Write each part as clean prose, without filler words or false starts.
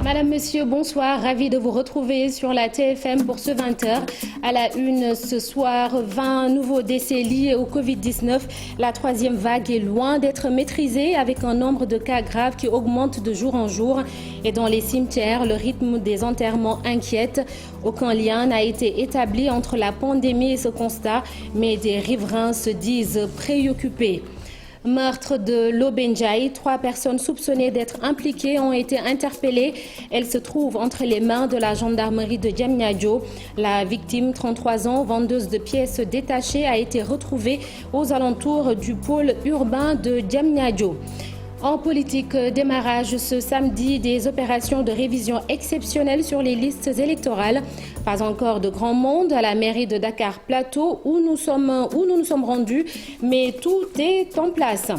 Madame, Monsieur, bonsoir. Ravi de vous retrouver sur la TFM pour ce 20h. À la une ce soir, 20 nouveaux décès liés au Covid-19. La troisième vague est loin d'être maîtrisée avec un nombre de cas graves qui augmente de jour en jour. Et dans les cimetières, le rythme des enterrements inquiète. Aucun lien n'a été établi entre la pandémie et ce constat, mais des riverains se disent préoccupés. Meurtre de Lobenjaï, 3 personnes soupçonnées d'être impliquées ont été interpellées. Elles se trouvent entre les mains de la gendarmerie de Diamniadio. La victime, 33 ans, vendeuse de pièces détachées, a été retrouvée aux alentours du pôle urbain de Diamniadio. En politique, démarrage ce samedi des opérations de révision exceptionnelles sur les listes électorales. Pas encore de grand monde à la mairie de Dakar Plateau où nous nous sommes rendus, mais tout est en place.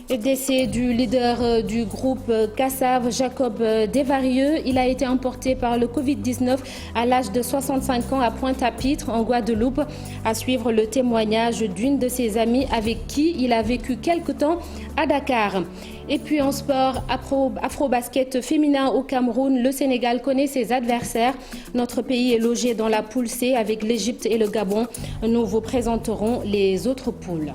Décès du leader du groupe Kassav, Jacob Desvarieux. Il a été emporté par le Covid-19 à l'âge de 65 ans à Pointe-à-Pitre, en Guadeloupe. À suivre le témoignage d'une de ses amies avec qui il a vécu quelque temps à Dakar. Et puis en sport, afro-basket féminin au Cameroun, le Sénégal connaît ses adversaires. Notre pays est logé dans la poule C avec l'Égypte et le Gabon. Nous vous présenterons les autres poules.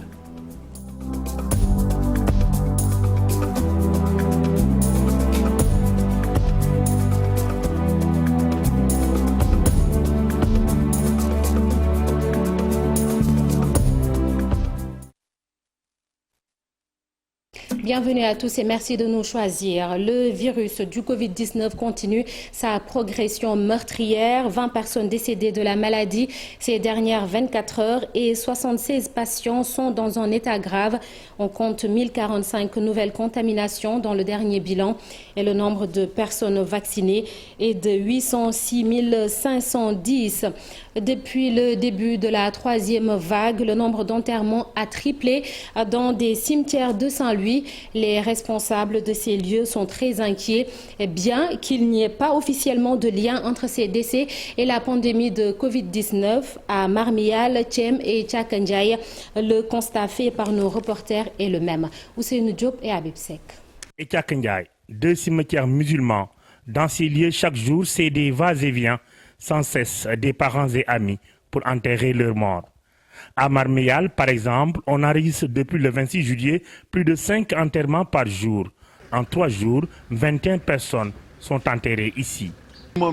Bienvenue à tous et merci de nous choisir. Le virus du Covid-19 continue sa progression meurtrière. 20 personnes décédées de la maladie ces dernières 24 heures et 76 patients sont dans un état grave. On compte 1045 nouvelles contaminations dans le dernier bilan et le nombre de personnes vaccinées est de 806 510. Depuis le début de la troisième vague, le nombre d'enterrements a triplé dans des cimetières de Saint-Louis. Les responsables de ces lieux sont très inquiets, bien qu'il n'y ait pas officiellement de lien entre ces décès et la pandémie de Covid-19 à Marmial, Tchem et Tchakandiaï. Le constat fait par nos reporters est le même. Ousseynou Diop et Habib Sek. Et Tchakandiaï, 2 cimetières musulmans. Dans ces lieux, chaque jour, c'est des va-et-vient sans cesse des parents et amis pour enterrer leurs morts. À Marmial, par exemple, on enregistre depuis le 26 juillet plus de 5 enterrements par jour. En 3 jours, 21 personnes sont enterrées ici. Le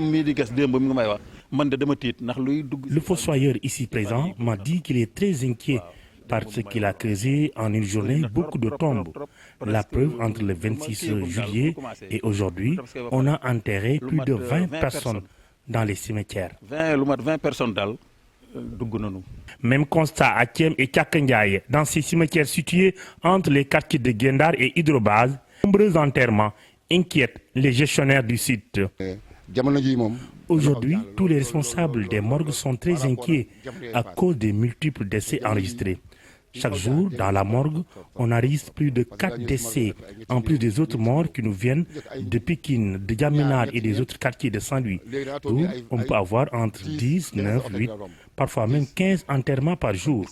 fossoyeur ici présent m'a dit qu'il est très inquiet parce qu'il a creusé en une journée beaucoup de tombes. La preuve, entre le 26 juillet et aujourd'hui, on a enterré plus de 20 personnes dans les cimetières. 20 personnes daal. Même constat à Tchem et Tchakandiaï, dans ces cimetières situés entre les quartiers de Gendar et Hydrobase, nombreux enterrements inquiètent les gestionnaires du site. Aujourd'hui, tous les responsables des morgues sont très inquiets à cause des multiples décès enregistrés. Chaque jour, dans la morgue, on enregistre plus de 4 décès, en plus des autres morts qui nous viennent de Pékin, de Djaminar et des autres quartiers de Saint-Louis. Où on peut avoir entre 10, 9, 8, parfois même 15 enterrements par jour.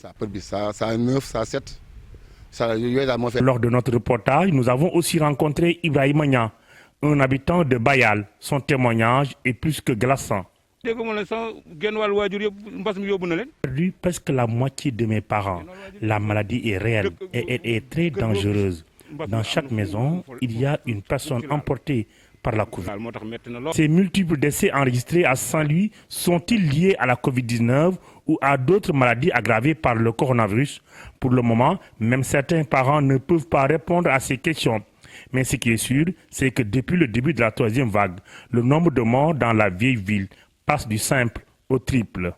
Lors de notre reportage, nous avons aussi rencontré Ibrahima Nia, un habitant de Bayal. Son témoignage est plus que glaçant. J'ai perdu presque la moitié de mes parents. La maladie est réelle et elle est très dangereuse. Dans chaque maison, il y a une personne emportée par la Covid. Ces multiples décès enregistrés à Saint-Louis sont-ils liés à la Covid-19 ou à d'autres maladies aggravées par le coronavirus? Pour le moment, même certains parents ne peuvent pas répondre à ces questions. Mais ce qui est sûr, c'est que depuis le début de la troisième vague, le nombre de morts dans la vieille ville passe du simple au triple.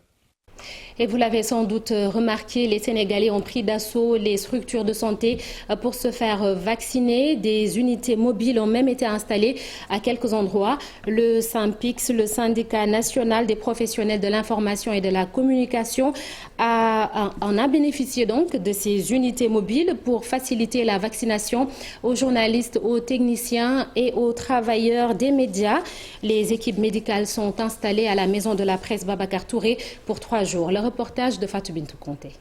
Et vous l'avez sans doute remarqué, les Sénégalais ont pris d'assaut les structures de santé pour se faire vacciner. Des unités mobiles ont même été installées à quelques endroits. Le SYNPICS, le syndicat national des professionnels de l'information et de la communication, en a bénéficié donc de ces unités mobiles pour faciliter la vaccination aux journalistes, aux techniciens et aux travailleurs des médias. Les équipes médicales sont installées à la maison de la presse Babacar Touré pour 3 jours. Le reportage de Fatou Bintou Conté.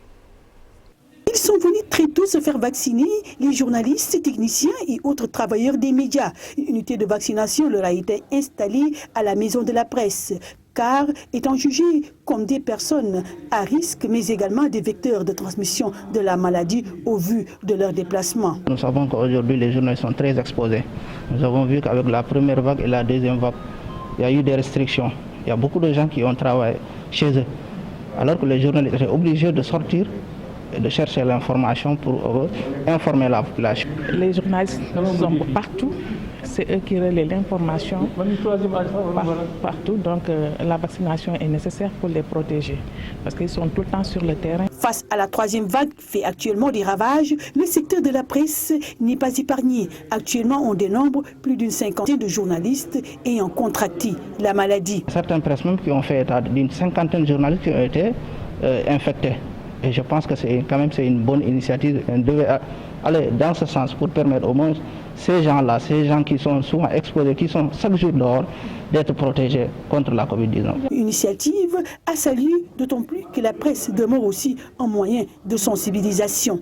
Ils sont venus très tôt se faire vacciner, les journalistes, techniciens et autres travailleurs des médias. Une unité de vaccination leur a été installée à la maison de la presse, car étant jugés comme des personnes à risque, mais également des vecteurs de transmission de la maladie au vu de leur déplacement. Nous savons qu'aujourd'hui les journalistes sont très exposés. Nous avons vu qu'avec la première vague et la deuxième vague, il y a eu des restrictions. Il y a beaucoup de gens qui ont travaillé chez eux, alors que les journalistes étaient obligés de sortir et de chercher l'information pour informer la population. Les journalistes sont partout. C'est eux qui relaient l'information partout, donc la vaccination est nécessaire pour les protéger, parce qu'ils sont tout le temps sur le terrain. Face à la troisième vague qui fait actuellement des ravages, le secteur de la presse n'est pas épargné. Actuellement, on dénombre plus d'une cinquantaine de journalistes ayant contracté la maladie. Certaines presses même qui ont fait état d'une cinquantaine de journalistes qui ont été infectés. Et je pense que c'est une bonne initiative. On devait aller dans ce sens pour permettre au moins ces gens-là, ces gens qui sont souvent exposés, qui sont chaque jour dehors, d'être protégés contre la Covid-19. Une initiative à saluer, d'autant plus que la presse demeure aussi un moyen de sensibilisation.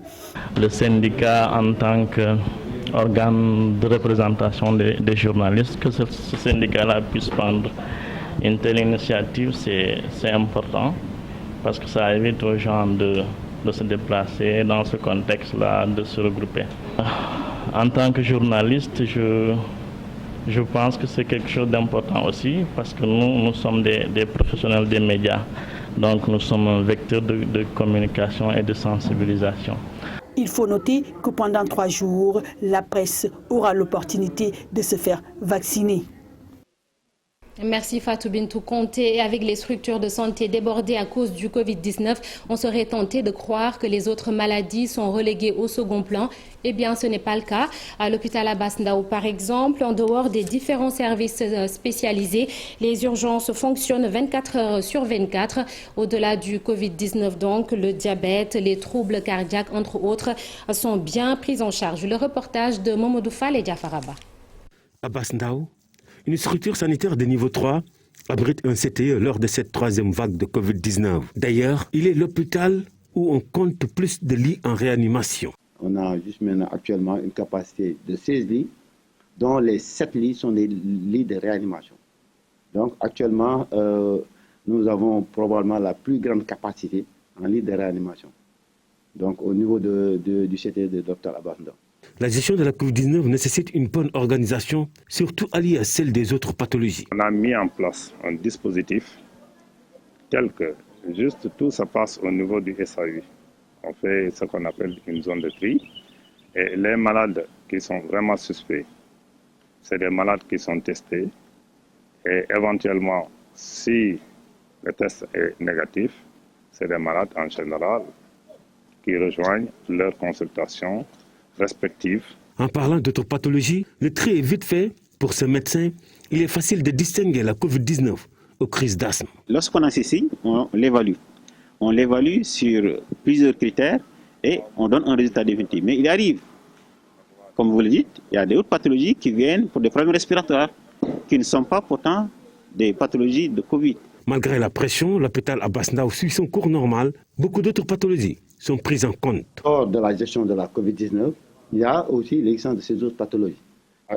Le syndicat en tant qu'organe de représentation des journalistes, que ce syndicat-là puisse prendre une telle initiative, c'est important. Parce que ça évite aux gens de se déplacer dans ce contexte-là, de se regrouper. En tant que journaliste, je pense que c'est quelque chose d'important aussi, parce que nous sommes des professionnels des médias. Donc nous sommes un vecteur de communication et de sensibilisation. Il faut noter que pendant 3 jours, la presse aura l'opportunité de se faire vacciner. Merci Fatou Bintou Conté. Et avec les structures de santé débordées à cause du Covid-19, on serait tenté de croire que les autres maladies sont reléguées au second plan. Eh bien, ce n'est pas le cas. À l'hôpital Abass Ndao, par exemple, en dehors des différents services spécialisés, les urgences fonctionnent 24 heures sur 24. Au-delà du Covid-19, donc, le diabète, les troubles cardiaques, entre autres, sont bien pris en charge. Le reportage de Momodou Fall et Diafaraba. Abass Ndao, une structure sanitaire de niveau 3, abrite un CTE lors de cette troisième vague de Covid-19. D'ailleurs, il est l'hôpital où on compte plus de lits en réanimation. On a juste maintenant actuellement une capacité de 16 lits, dont les 7 lits sont des lits de réanimation. Donc actuellement, nous avons probablement la plus grande capacité en lits de réanimation. Donc au niveau du CTE de Dr Abass Ndao. La gestion de la Covid-19 nécessite une bonne organisation, surtout alliée à celle des autres pathologies. On a mis en place un dispositif tel que juste tout se passe au niveau du SAU. On fait ce qu'on appelle une zone de tri. Et les malades qui sont vraiment suspects, c'est des malades qui sont testés. Et éventuellement, si le test est négatif, c'est des malades en général qui rejoignent leur consultation respectives. En parlant d'autres pathologies, le tri est vite fait. Pour ce médecin, il est facile de distinguer la Covid-19 aux crises d'asthme. Lorsqu'on a ceci, on l'évalue. On l'évalue sur plusieurs critères et on donne un résultat définitif. Mais il arrive, comme vous le dites, il y a des autres pathologies qui viennent pour des problèmes respiratoires, qui ne sont pas pourtant des pathologies de Covid. Malgré la pression, l'hôpital Abass Ndao suit son cours normal. Beaucoup d'autres pathologies sont prises en compte. Hors de la gestion de la Covid-19, il y a aussi l'existence de ces autres pathologies.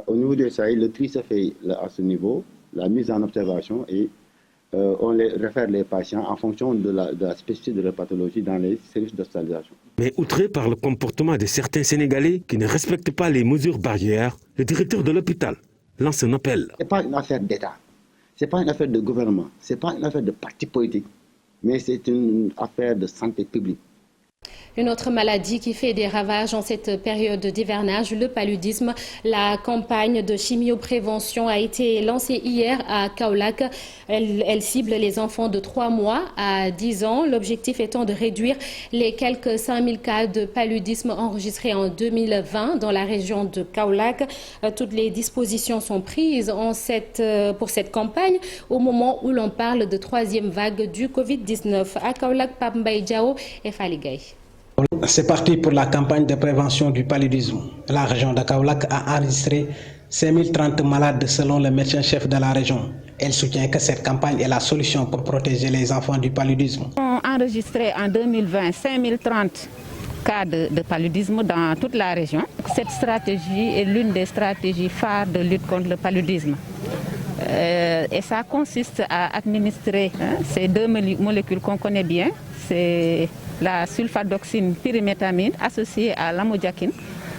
Au niveau du SAI, le tri se fait à ce niveau, la mise en observation et on réfère les patients en fonction de la spécificité de la pathologie dans les services d'hospitalisation. Mais outré par le comportement de certains Sénégalais qui ne respectent pas les mesures barrières, le directeur de l'hôpital lance un appel. Ce n'est pas une affaire d'État, ce n'est pas une affaire de gouvernement, ce n'est pas une affaire de parti politique, mais c'est une affaire de santé publique. Une autre maladie qui fait des ravages en cette période d'hivernage, le paludisme. La campagne de chimioprévention a été lancée hier à Kaolack. Elle cible les enfants de 3 mois à 10 ans. L'objectif étant de réduire les quelques 5000 cas de paludisme enregistrés en 2020 dans la région de Kaolack. Toutes les dispositions sont prises pour cette campagne au moment où l'on parle de 3e vague du Covid-19. À Kaolack, Pape Mbaye Diao et Faligay. C'est parti pour la campagne de prévention du paludisme. La région de Kaolack a enregistré 5030 malades selon le médecin-chef de la région. Elle soutient que cette campagne est la solution pour protéger les enfants du paludisme. On a enregistré en 2020 5030 cas de paludisme dans toute la région. Cette stratégie est l'une des stratégies phares de lutte contre le paludisme. Et ça consiste à administrer ces deux molécules qu'on connaît bien. C'est la sulfadoxine pyrimétamine associée à l'amodiaquine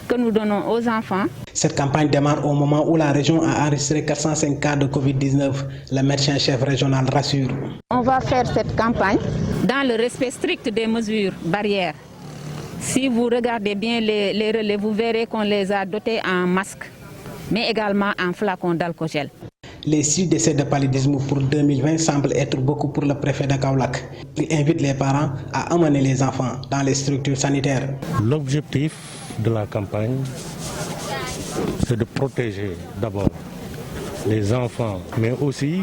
que nous donnons aux enfants. Cette campagne démarre au moment où la région a enregistré 405 cas de Covid-19. Le médecin-chef régional rassure. On va faire cette campagne dans le respect strict des mesures barrières. Si vous regardez bien les relais, vous verrez qu'on les a dotés en masques, mais également en flacons d'alcogel. Les 6 décès de paludisme pour 2020 semblent être beaucoup pour le préfet de Kaolack. Il invite les parents à amener les enfants dans les structures sanitaires. L'objectif de la campagne, c'est de protéger d'abord les enfants, mais aussi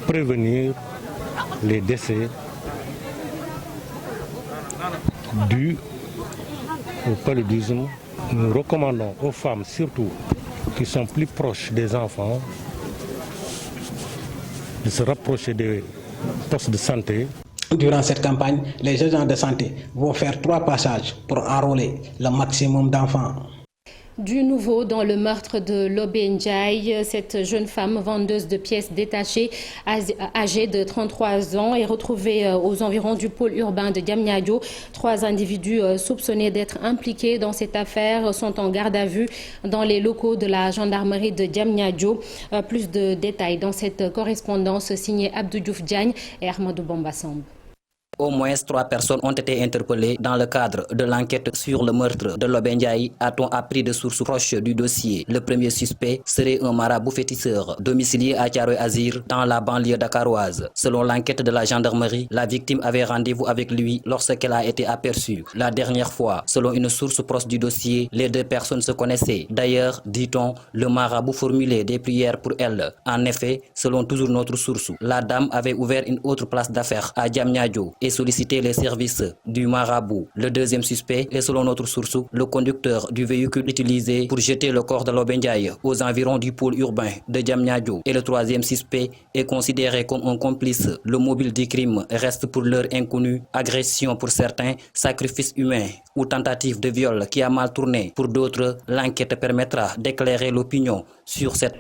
prévenir les décès dus au paludisme. Nous recommandons aux femmes surtout qui sont plus proches des enfants de se rapprocher des postes de santé. Durant cette campagne, les agents de santé vont faire 3 passages pour enrôler le maximum d'enfants. Du nouveau dans le meurtre de Lobé Ndiaye, cette jeune femme vendeuse de pièces détachées âgée de 33 ans est retrouvée aux environs du pôle urbain de Diamniadio. 3 individus soupçonnés d'être impliqués dans cette affaire sont en garde à vue dans les locaux de la gendarmerie de Diamniadio. Plus de détails dans cette correspondance signée Abdou Diouf Diagne et Ahmadou Bamba-Samb. Au moins 3 personnes ont été interpellées dans le cadre de l'enquête sur le meurtre de Lobé Ndiaye, a-t-on appris de sources proches du dossier. Le premier suspect serait un marabout féticheur domicilié à Thiaroye Azur dans la banlieue dakaroise. Selon l'enquête de la gendarmerie, la victime avait rendez-vous avec lui lorsqu'elle a été aperçue. La dernière fois, selon une source proche du dossier, les 2 personnes se connaissaient. D'ailleurs, dit-on, le marabout formulait des prières pour elle. En effet, selon toujours notre source, la dame avait ouvert une autre place d'affaires à Diamniadio et solliciter les services du marabout. Le deuxième suspect est, selon notre source, le conducteur du véhicule utilisé pour jeter le corps de Lobé Ndiaye aux environs du pôle urbain de Diamniadio. Et le troisième suspect est considéré comme un complice. Le mobile du crime reste pour l'heure inconnu. Agression pour certains, sacrifice humain ou tentative de viol qui a mal tourné. Pour d'autres, l'enquête permettra d'éclairer l'opinion sur cette.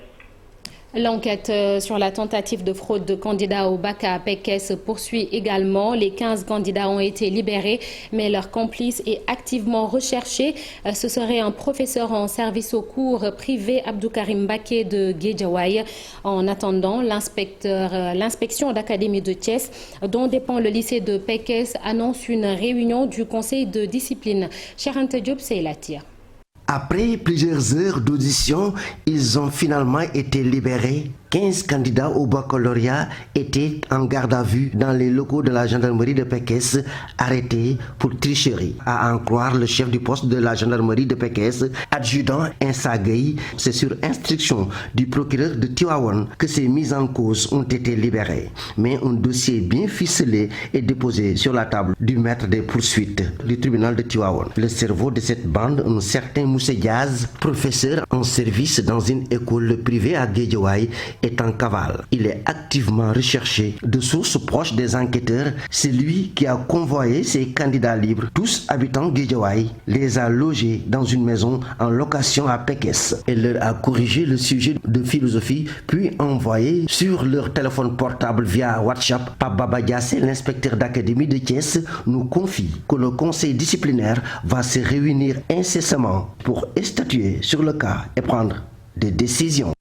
L'enquête sur la tentative de fraude de candidats au bac à Pékès se poursuit également. Les 15 candidats ont été libérés, mais leur complice est activement recherché. Ce serait un professeur en service au cours privé, Abdou Karim Baké de Guédiawaye. En attendant, l'inspection d'académie de Thiès, dont dépend le lycée de Pékès, annonce une réunion du conseil de discipline. Cheikh Anta Diop, c'est la tire. Après plusieurs heures d'audition, ils ont finalement été libérés. 15 candidats au baccalauréat étaient en garde à vue dans les locaux de la gendarmerie de Pékès, arrêtés pour tricherie. À en croire le chef du poste de la gendarmerie de Pékès, adjudant Insa Gueye, c'est sur instruction du procureur de Tivaouane que ces mises en cause ont été libérées. Mais un dossier bien ficelé est déposé sur la table du maître des poursuites du tribunal de Tivaouane. Le cerveau de cette bande, un certain Moussé Diaz, professeur en service dans une école privée à Guédiawaye, est en cavale. Il est activement recherché. De sources proches des enquêteurs, c'est lui qui a convoyé ces candidats libres, tous habitants Guédiawaye, les a logés dans une maison en location à Pékès et leur a corrigé le sujet de philosophie, puis envoyé sur leur téléphone portable via WhatsApp. Pape Baba Diassé, l'inspecteur d'académie de Thiès, nous confie que le conseil disciplinaire va se réunir incessamment pour statuer sur le cas et prendre des décisions.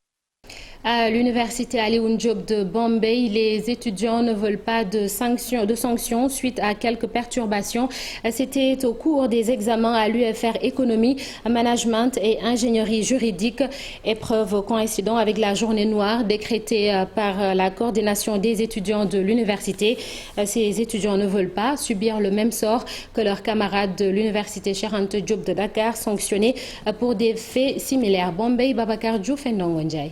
À l'université Alioune Diop de Bombay, les étudiants ne veulent pas de sanctions suite à quelques perturbations. C'était au cours des examens à l'UFR économie, management et ingénierie juridique, épreuve coïncidant avec la journée noire décrétée par la coordination des étudiants de l'université. Ces étudiants ne veulent pas subir le même sort que leurs camarades de l'université Cheikh Anta Diop de Dakar, sanctionnés pour des faits similaires. Bombay, Babacar Diouf et Ndongo Ndiaye.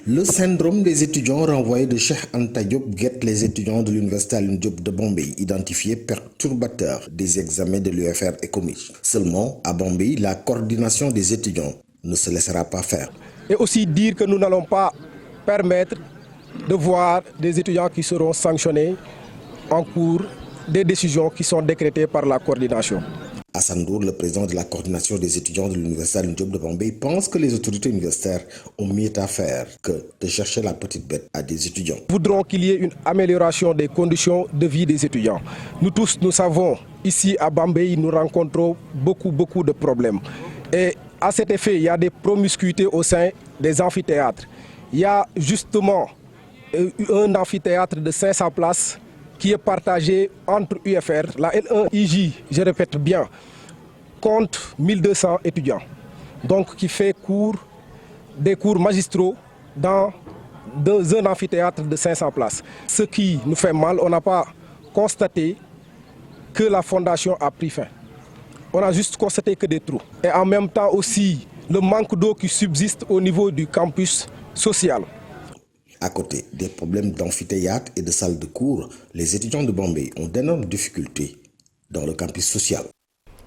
Le syndrome des étudiants renvoyés de Cheikh Anta Diop guette les étudiants de l'université Alioune Diop de Bombay, identifiés perturbateurs des examens de l'UFR économique. Seulement, à Bombay, la coordination des étudiants ne se laissera pas faire. Et aussi dire que nous n'allons pas permettre de voir des étudiants qui seront sanctionnés en cours des décisions qui sont décrétées par la coordination. Hassan Ndour, le président de la coordination des étudiants de l'Université Alioune Diop de Bambey, pense que les autorités universitaires ont mieux à faire que de chercher la petite bête à des étudiants. Nous voudrons qu'il y ait une amélioration des conditions de vie des étudiants. Nous tous, nous savons, ici à Bambey, nous rencontrons beaucoup de problèmes. Et à cet effet, il y a des promiscuités au sein des amphithéâtres. Il y a justement un amphithéâtre de 500 places qui est partagé entre UFR, la L1IJ, je répète bien, compte 1200 étudiants. Donc qui fait des cours magistraux dans un amphithéâtre de 500 places. Ce qui nous fait mal, on n'a pas constaté que la fondation a pris fin. On a juste constaté que des trous. Et en même temps aussi, le manque d'eau qui subsiste au niveau du campus social. À côté des problèmes d'amphithéâtre et de salles de cours, les étudiants de Bambey ont d'énormes difficultés dans le campus social.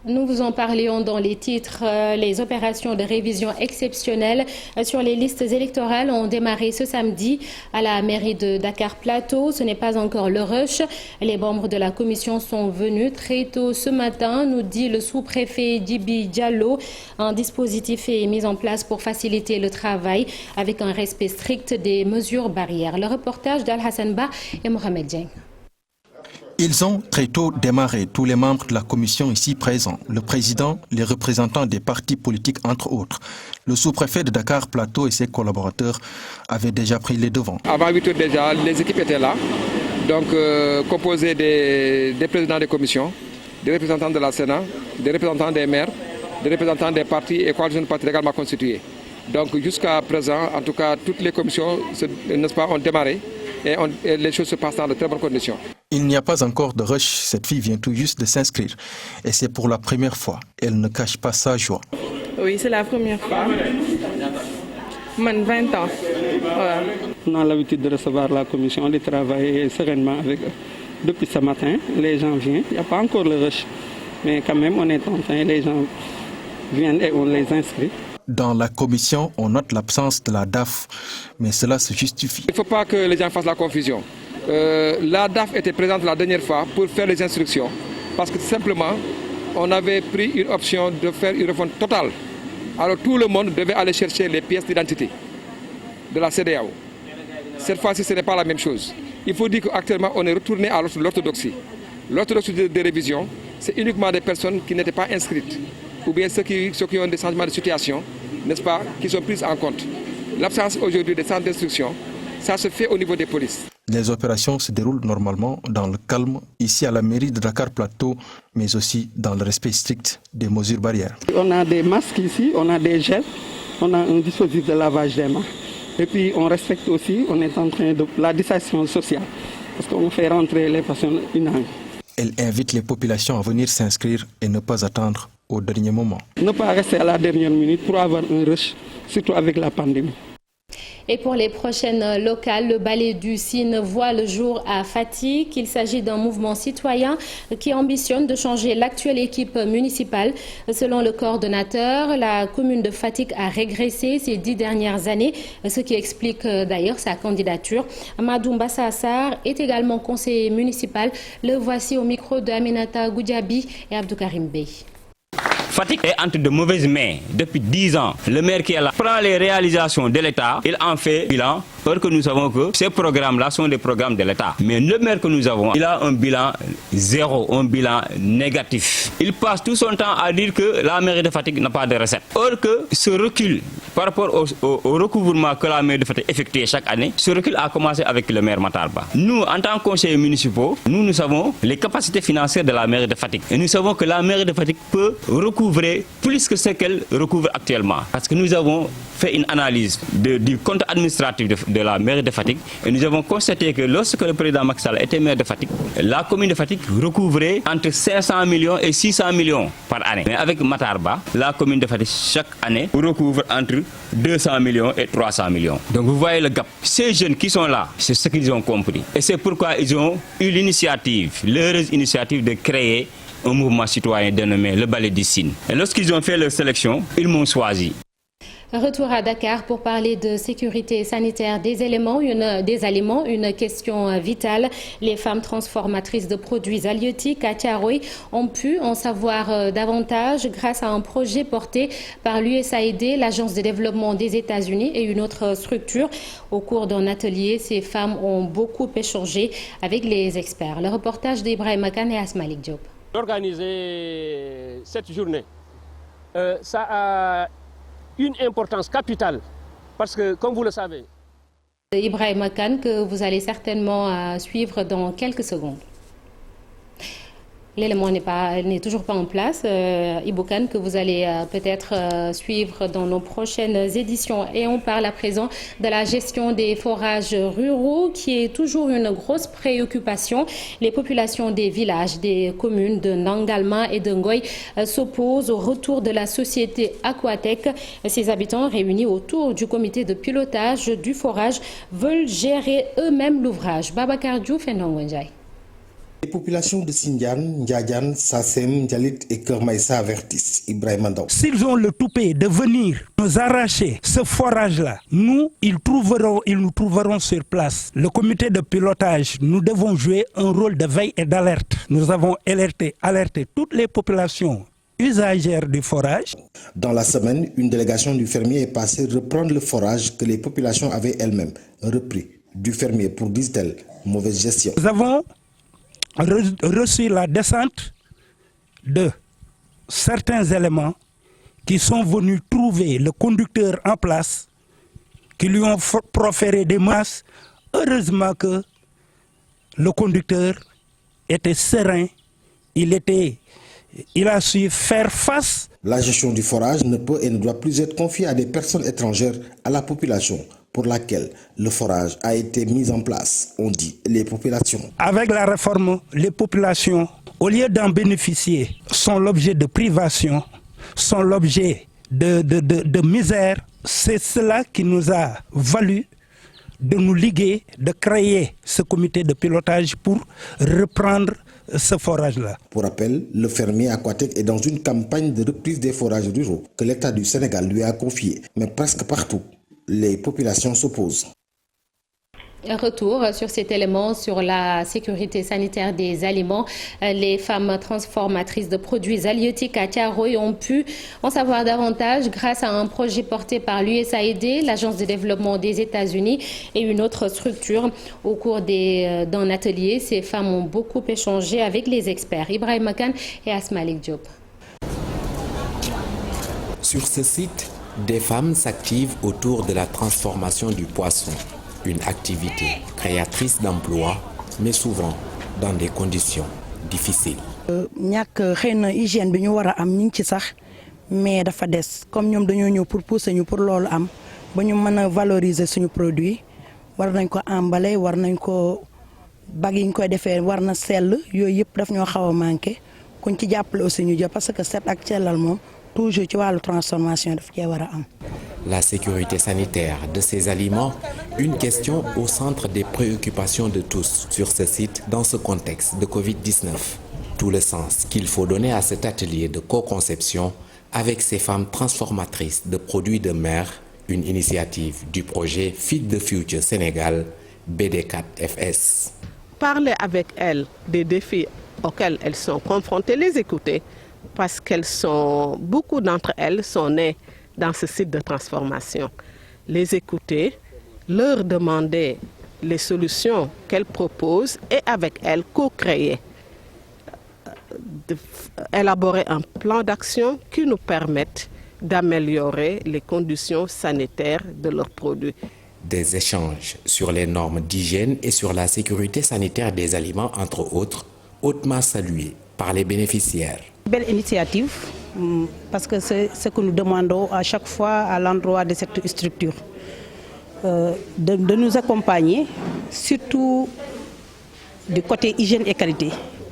Nous vous en parlions dans les titres. Les opérations de révision exceptionnelles sur les listes électorales ont démarré ce samedi à la mairie de Dakar Plateau. Ce n'est pas encore le rush. Les membres de la commission sont venus très tôt ce matin, nous dit le sous-préfet Djibi Diallo. Un dispositif est mis en place pour faciliter le travail avec un respect strict des mesures barrières. Le reportage d'Al-Hassan Ba et Mohamed Dieng. Ils ont très tôt démarré, tous les membres de la commission ici présents, le président, les représentants des partis politiques entre autres. Le sous-préfet de Dakar Plateau et ses collaborateurs avaient déjà pris les devants. Avant 8 heures déjà, les équipes étaient là, donc composées des présidents des commissions, des représentants de la Sénat, des représentants des maires, des représentants des partis et coalitions de partis légalement constitués. Donc jusqu'à présent, en tout cas, toutes les commissions, n'est-ce pas, ont démarré et les choses se passent dans de très bonnes conditions. Il n'y a pas encore de rush, cette fille vient tout juste de s'inscrire. Et c'est pour la première fois. Elle ne cache pas sa joie. Oui, c'est la première fois. 20 ans. Ouais. On a l'habitude de recevoir la commission, de travailler sereinement avec eux. Depuis ce matin, les gens viennent. Il n'y a pas encore le rush. Mais quand même, on est content. Les gens viennent et on les inscrit. Dans la commission, on note l'absence de la DAF, mais cela se justifie. Il ne faut pas que les gens fassent la confusion. La DAF était présente la dernière fois pour faire les instructions, parce que simplement, on avait pris une option de faire une refonte totale. Alors tout le monde devait aller chercher les pièces d'identité de la CEDEAO. Cette fois-ci, ce n'est pas la même chose. Il faut dire qu'actuellement, on est retourné à l'orthodoxie. L'orthodoxie de révision, c'est uniquement des personnes qui n'étaient pas inscrites, ou bien ceux qui ont des changements de situation, n'est-ce pas, qui sont prises en compte. L'absence aujourd'hui des centres d'instruction, ça se fait au niveau des polices. Les opérations se déroulent normalement dans le calme, ici à la mairie de Dakar Plateau, mais aussi dans le respect strict des mesures barrières. On a des masques ici, on a des gels, on a un dispositif de lavage des mains. Et puis on respecte aussi, on est en train de la distanciation sociale, parce qu'on fait rentrer les personnes unanimes. Elle invite les populations à venir s'inscrire et ne pas attendre au dernier moment. Ne pas rester à la dernière minute pour avoir un rush, surtout avec la pandémie. Et pour les prochaines locales, le ballet du Sine voit le jour à Fatick. Il s'agit d'un mouvement citoyen qui ambitionne de changer l'actuelle équipe municipale. Selon le coordonnateur, la commune de Fatick a régressé ces 10 dernières années, ce qui explique d'ailleurs sa candidature. Amadou Mbassa est également conseiller municipal. Le voici au micro de Aminata Goudiaby et Abdou Karim Bey. Fatick est entre de mauvaises mains depuis 10 ans. Le maire qui est là prend les réalisations de l'État, il en fait bilan, alors que nous savons que ces programmes-là sont des programmes de l'État. Mais le maire que nous avons, il a un bilan zéro, un bilan négatif. Il passe tout son temps à dire que la mairie de Fatick n'a pas de recettes. Or que ce recul par rapport au recouvrement que la mairie de Fatick effectue chaque année, ce recul a commencé avec le maire Matar Ba. Nous, en tant que conseillers municipaux, nous savons les capacités financières de la mairie de Fatick. Et nous savons que la mairie de Fatick peut recouvrer plus que ce qu'elle recouvre actuellement. Parce que nous avons fait une analyse du compte administratif de la mairie de Fatick et nous avons constaté que lorsque le président Macky Sall était maire de Fatick, la commune de Fatick recouvrait entre 500 millions et 600 millions par année. Mais avec Matar Ba, la commune de Fatick chaque année recouvre entre 200 millions et 300 millions. Donc vous voyez le gap. Ces jeunes qui sont là, c'est ce qu'ils ont compris. Et c'est pourquoi ils ont eu l'initiative, l'heureuse initiative de créer un mouvement citoyen dénommé le Ballet du Sine. Et lorsqu'ils ont fait leur sélection, ils m'ont choisi. Retour à Dakar pour parler de sécurité sanitaire des aliments, une question vitale. Les femmes transformatrices de produits halieutiques à Thiaroye ont pu en savoir davantage grâce à un projet porté par l'USAID, l'Agence de développement des États-Unis et une autre structure. Au cours d'un atelier, ces femmes ont beaucoup échangé avec les experts. Le reportage d'Ibrahim Khan et Asmalik Diop. Organiser cette journée, ça a une importance capitale parce que, comme vous le savez, Ibrahim Khan, que vous allez certainement suivre dans quelques secondes. L'élément n'est toujours pas en place. Iboukan, que vous allez peut-être suivre dans nos prochaines éditions. Et on parle à présent de la gestion des forages ruraux, qui est toujours une grosse préoccupation. Les populations des villages, des communes de Nangalma et de Ngoy s'opposent au retour de la société Aquatec. Ces habitants, réunis autour du comité de pilotage du forage, veulent gérer eux-mêmes l'ouvrage. Babacar Diouf et Nongwenjai. Les populations de Sindian, Ndiadian, Sassem, Ndialit et Kermaïsa avertissent Ibrahim Ndaw. S'ils ont le toupet de venir nous arracher ce forage-là, ils nous trouveront sur place. Le comité de pilotage, nous devons jouer un rôle de veille et d'alerte. Nous avons alerté toutes les populations usagères du forage. Dans la semaine, une délégation du fermier est passée reprendre le forage que les populations avaient elles-mêmes repris du fermier pour, disent-elles, mauvaise gestion. Nous avons reçu la descente de certains éléments qui sont venus trouver le conducteur en place, qui lui ont proféré des menaces. Heureusement que le conducteur était serein, il a su faire face. La gestion du forage ne peut et ne doit plus être confiée à des personnes étrangères à la population pour laquelle le forage a été mis en place, on dit les populations. Avec la réforme, les populations, au lieu d'en bénéficier, sont l'objet de privation, sont l'objet de misère. C'est cela qui nous a valu de nous liguer, de créer ce comité de pilotage pour reprendre ce forage-là. Pour rappel, le fermier Aquatec est dans une campagne de reprise des forages ruraux que l'État du Sénégal lui a confiée, mais presque partout, les populations s'opposent. Retour sur cet élément, sur la sécurité sanitaire des aliments. Les femmes transformatrices de produits halieutiques à Thiaroye ont pu en savoir davantage grâce à un projet porté par l'USAID, l'Agence de développement des États-Unis et une autre structure. Au cours d'un atelier, ces femmes ont beaucoup échangé avec les experts. Ibrahim Khan et Asmalik Diop. Sur ce site, des femmes s'activent autour de la transformation du poisson. Une activité créatrice d'emplois, mais souvent dans des conditions difficiles. ñàkk xëy na hygiène bi ñu war a am ñu ngi ci sax mais dafa des comme ñoom dañoo ñëw pour pousser ñu pour loolu am ba ñu mën a valoriser suñu produit war nañ ko emballer war nañ ko bag yi ñu koy defee war na sell yooyu yëpp daf ñoo xaw a manqué kuñ ci jàppale aussi ñu jël parce que set ak sellal moom toujours ci wàllu transformation daf cee war a am. La sécurité sanitaire de ces aliments, une question au centre des préoccupations de tous sur ce site dans ce contexte de Covid-19. Tout le sens qu'il faut donner à cet atelier de co-conception avec ces femmes transformatrices de produits de mer, une initiative du projet Feed the Future Sénégal, BD4FS. Parler avec elles des défis auxquels elles sont confrontées, les écouter, parce beaucoup d'entre elles sont nées dans ce site de transformation. Les écouter, leur demander les solutions qu'elles proposent et avec elles co-créer, élaborer un plan d'action qui nous permette d'améliorer les conditions sanitaires de leurs produits. Des échanges sur les normes d'hygiène et sur la sécurité sanitaire des aliments, entre autres, hautement salués par les bénéficiaires. Belle initiative, parce que c'est ce que nous demandons à chaque fois à l'endroit de cette structure, de nous accompagner, surtout du côté hygiène et qualité.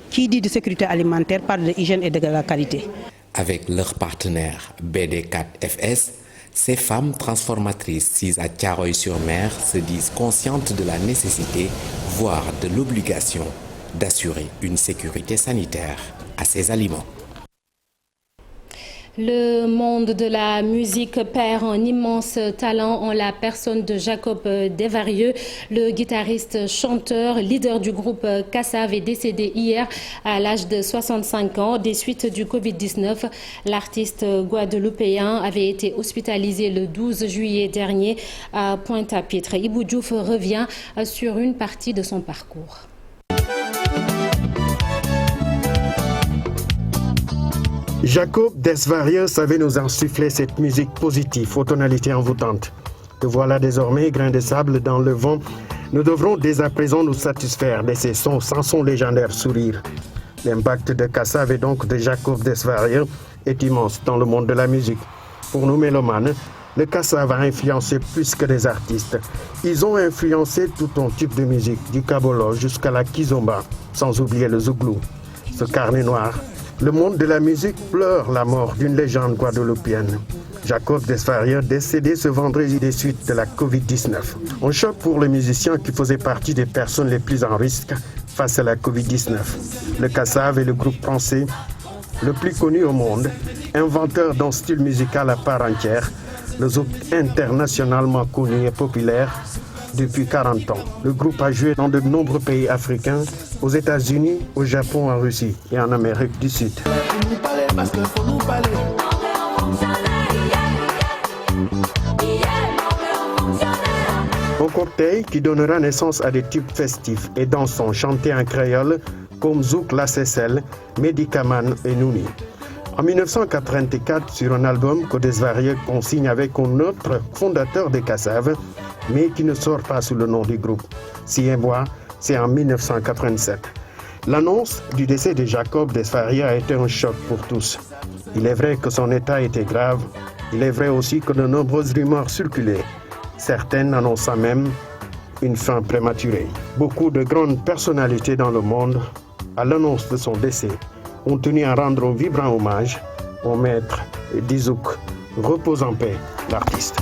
Qui dit de sécurité alimentaire parle de hygiène et de la qualité. Avec leur partenaire BD4FS, ces femmes transformatrices sises à Thiaroye-sur-Mer se disent conscientes de la nécessité, voire de l'obligation, d'assurer une sécurité sanitaire à ces aliments. Le monde de la musique perd un immense talent en la personne de Jacob Desvarieux. Le guitariste, chanteur, leader du groupe Kassav est décédé hier à l'âge de 65 ans des suites du Covid-19. L'artiste guadeloupéen avait été hospitalisé le 12 juillet dernier à Pointe-à-Pitre. Ibou Diouf revient sur une partie de son parcours. Jacob Desvarieux savait nous insuffler cette musique positive aux tonalités envoûtantes. Te voilà désormais, grain de sable dans le vent. Nous devrons dès à présent nous satisfaire de ces sons sans son légendaire sourire. L'impact de Kassav et donc de Jacob Desvarieux est immense dans le monde de la musique. Pour nous mélomanes, le Kassav a influencé plus que des artistes. Ils ont influencé tout un type de musique, du kabolo jusqu'à la kizomba, sans oublier le zouglou. Ce carnet noir, le monde de la musique pleure la mort d'une légende guadeloupéenne. Jacob Desvarieux décédé ce vendredi des suites de la Covid-19. Un choc pour les musiciens qui faisaient partie des personnes les plus en risque face à la Covid-19. Le Kassav est le groupe français le plus connu au monde, inventeur d'un style musical à part entière, le zouk internationalement connu et populaire depuis 40 ans. Le groupe a joué dans de nombreux pays africains, aux États-Unis, au Japon, en Russie et en Amérique du Sud. Un cocktail qui donnera naissance à des tubes festifs et dansants chantés en créole comme Zouk La Cécelle, Médicaman et Nouni. En 1984, sur un album que Desvarieux consigne avec un autre fondateur de Kassav, mais qui ne sort pas sous le nom du groupe. Si et moi, c'est en 1987. L'annonce du décès de Jacob Desvarieux a été un choc pour tous. Il est vrai que son état était grave. Il est vrai aussi que de nombreuses rumeurs circulaient, certaines annonçant même une fin prématurée. Beaucoup de grandes personnalités dans le monde, à l'annonce de son décès, ont tenu à rendre un vibrant hommage au maître d'Izouk. Repose en paix, l'artiste.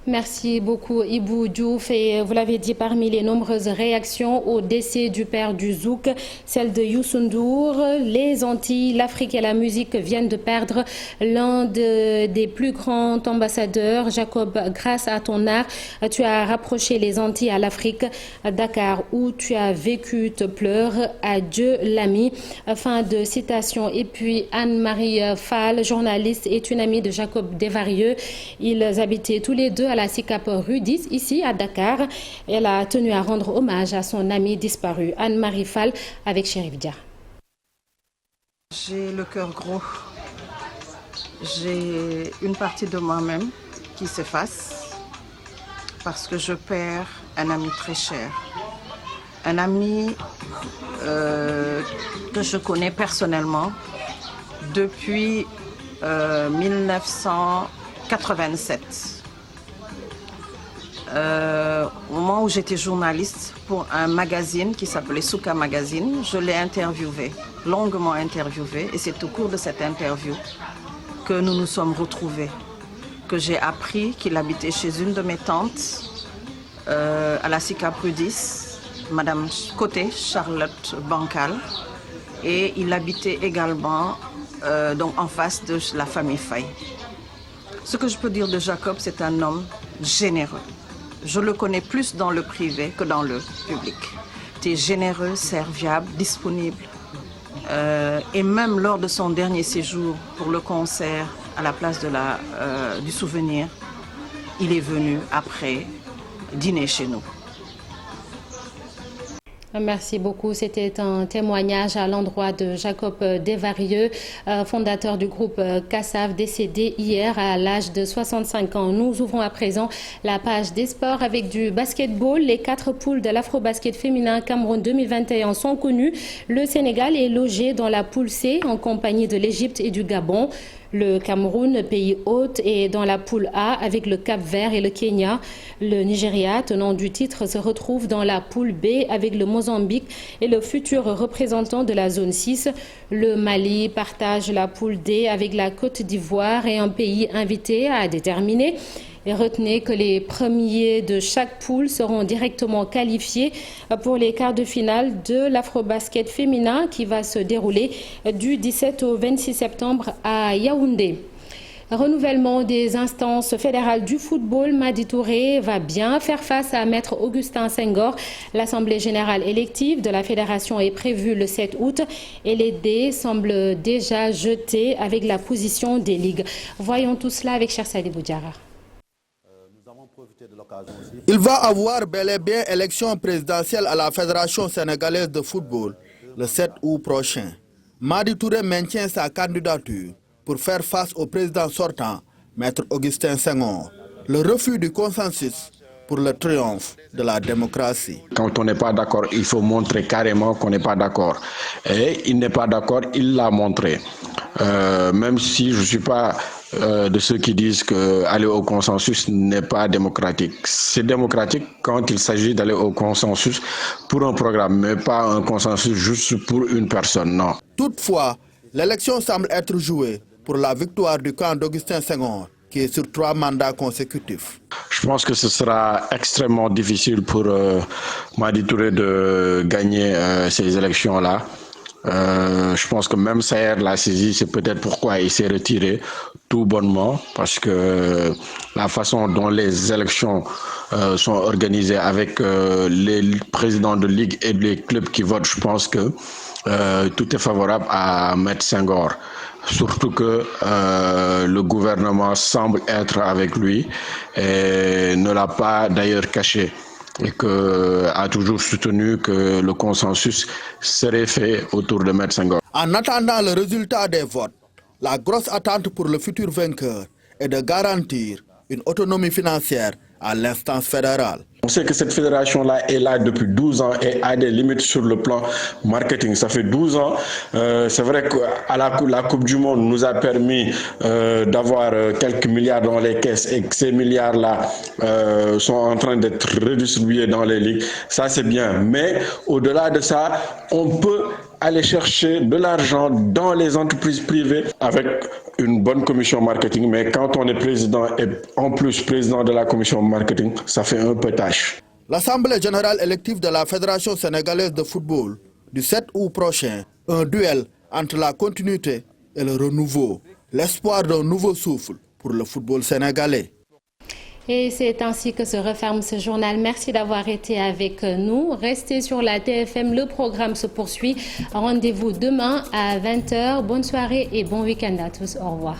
Merci beaucoup Ibou Diouf. Et vous l'avez dit, parmi les nombreuses réactions au décès du père du zouk, celle de Youssou N'Dour, les Antilles, l'Afrique et la musique viennent de perdre l'un des plus grands ambassadeurs. Jacob, grâce à ton art, tu as rapproché les Antilles à l'Afrique. Dakar, où tu as vécu, te pleure. Adieu l'ami. Fin de citation. Et puis Anne-Marie Fall, journaliste, est une amie de Jacob Desvarieux. Ils habitaient tous les deux à la SICAP rue 10, ici à Dakar. Elle a tenu à rendre hommage à son ami disparu. Anne-Marie Fall avec Chérif Dia. J'ai le cœur gros. J'ai une partie de moi-même qui s'efface parce que je perds un ami très cher. Un ami que je connais personnellement depuis 1987. Au moment où j'étais journaliste pour un magazine qui s'appelait Souka Magazine, je l'ai interviewé, longuement interviewé, et c'est au cours de cette interview que nous nous sommes retrouvés, que j'ai appris qu'il habitait chez une de mes tantes à la SICAP rue 10, Madame Côté, Charlotte Bancal, et il habitait également donc en face de la famille Faye. Ce que je peux dire de Jacob, c'est un homme généreux. Je le connais plus dans le privé que dans le public. Il est généreux, serviable, disponible. Et même lors de son dernier séjour pour le concert à la place du souvenir, il est venu après dîner chez nous. Merci beaucoup. C'était un témoignage à l'endroit de Jacob Desvarieux, fondateur du groupe Kassav, décédé hier à l'âge de 65 ans. Nous ouvrons à présent la page des sports avec du basketball. Les 4 poules de l'Afro-Basket féminin Cameroun 2021 sont connues. Le Sénégal est logé dans la poule C en compagnie de l'Égypte et du Gabon. Le Cameroun, pays hôte, est dans la poule A avec le Cap-Vert et le Kenya. Le Nigeria, tenant du titre, se retrouve dans la poule B avec le Mozambique et le futur représentant de la zone 6. Le Mali partage la poule D avec la Côte d'Ivoire et un pays invité à déterminer. Et retenez que les premiers de chaque poule seront directement qualifiés pour les quarts de finale de l'Afrobasket féminin qui va se dérouler du 17 au 26 septembre à Yaoundé. Renouvellement des instances fédérales du football, Madi Touré va bien faire face à Maître Augustin Senghor. L'Assemblée générale élective de la fédération est prévue le 7 août et les dés semblent déjà jetés avec la position des ligues. Voyons tout cela avec Cheikh Sadibou Diarra. Il va avoir bel et bien élection présidentielle à la Fédération sénégalaise de football le 7 août prochain. Madi Touré maintient sa candidature pour faire face au président sortant, Maître Augustin Senghor. Le refus du consensus pour le triomphe de la démocratie. Quand on n'est pas d'accord, il faut montrer carrément qu'on n'est pas d'accord. Et il n'est pas d'accord, il l'a montré. Même si je ne suis pas de ceux qui disent qu'aller au consensus n'est pas démocratique. C'est démocratique quand il s'agit d'aller au consensus pour un programme, mais pas un consensus juste pour une personne, non. Toutefois, l'élection semble être jouée pour la victoire du camp d'Augustin Senghor, qui est sur 3 mandats consécutifs. Je pense que ce sera extrêmement difficile pour Madi Touré de gagner ces élections-là. Je pense que même Saher l'a saisi, c'est peut-être pourquoi il s'est retiré tout bonnement, parce que la façon dont les élections sont organisées avec les présidents de ligue et les clubs qui votent, je pense que tout est favorable à Maître Senghor. Surtout que le gouvernement semble être avec lui et ne l'a pas d'ailleurs caché et a toujours soutenu que le consensus serait fait autour de Maître Senghor. En attendant le résultat des votes, la grosse attente pour le futur vainqueur est de garantir une autonomie financière à l'instance fédérale. On sait que cette fédération-là est là depuis 12 ans et a des limites sur le plan marketing. Ça fait 12 ans. C'est vrai qu'à la Coupe du Monde nous a permis d'avoir quelques milliards dans les caisses et que ces milliards-là sont en train d'être redistribués dans les ligues. Ça, c'est bien. Mais au-delà de ça, on peut aller chercher de l'argent dans les entreprises privées avec une bonne commission marketing. Mais quand on est président et en plus président de la commission marketing, ça fait un peu tâche. L'Assemblée générale élective de la Fédération sénégalaise de football du 7 août prochain, un duel entre la continuité et le renouveau, l'espoir d'un nouveau souffle pour le football sénégalais. Et c'est ainsi que se referme ce journal. Merci d'avoir été avec nous. Restez sur la TFM, le programme se poursuit. Rendez-vous demain à 20h. Bonne soirée et bon week-end à tous. Au revoir.